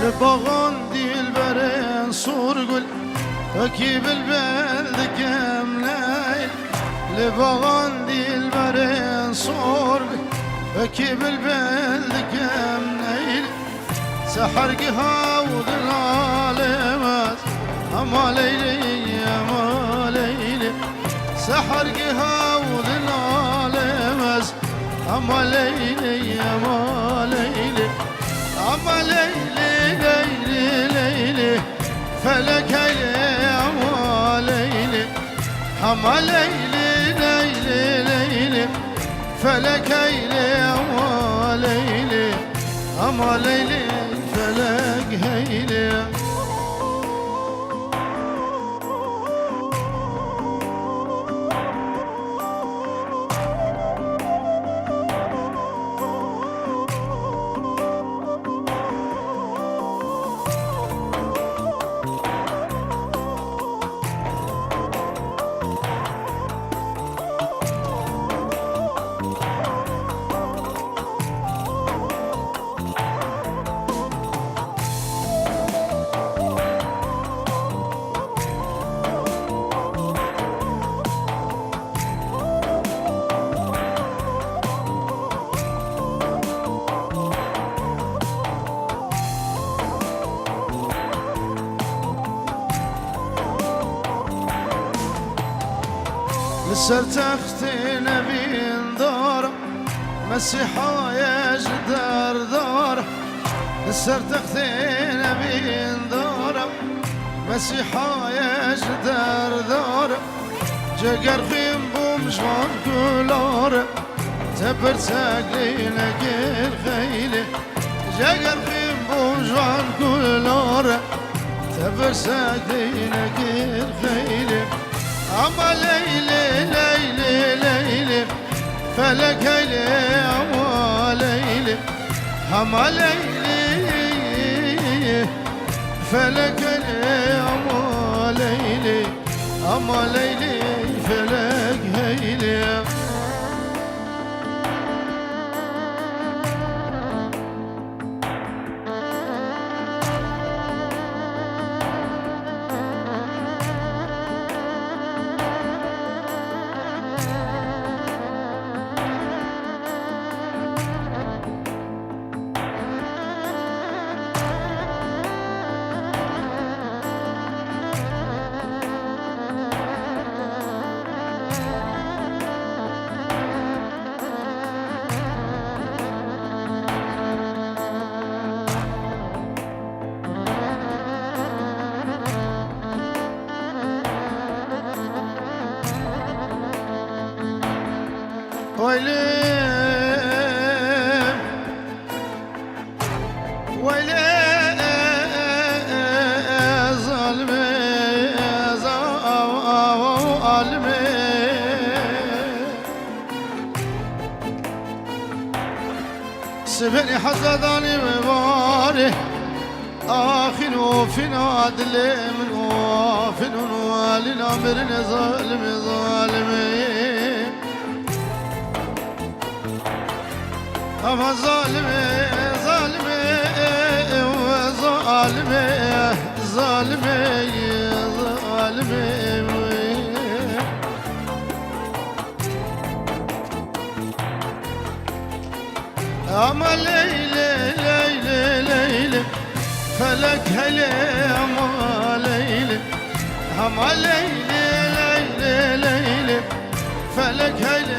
لبغان dilberen sorgul Öki bilbeldi gemleyl Libagan dilberen sorgul Öki bilbeldi gemleyl Sehergi havdın alemez Ama leyli ama leyli Sehergi havdın alemez Ama leyli ama leyli Ama leyli leyli leyli Felek eyle ama leyli Ama leyli leyli leyli Felek eyle ama leyli Ama leyli felek eyle لسر تخت نبين دار مسيحا يجدر دار لسر تخت نبين دار مسيحا يجدر دار جگر خیم بومشان کلار تبر ساقلين گیر خیلی جگر خیم بومشان کلار تبر ساقلين گیر خیلی Ama leyli leyli leyli Felek eyle ama leyli Ama leyli Felek eyle ama leyli Ama leyli felek eyle ويلي ويلي ظالمي ظالمي سبني حزداني بباري آخر وفينا دلي من وفين والنا مرن ظالمي ظالمي Ama zalime, zalime, zalime, zalime, zalime Ama leyli, leyli, leyli Felek hele ama leyli Ama leyli, leyli, leyli Felek hele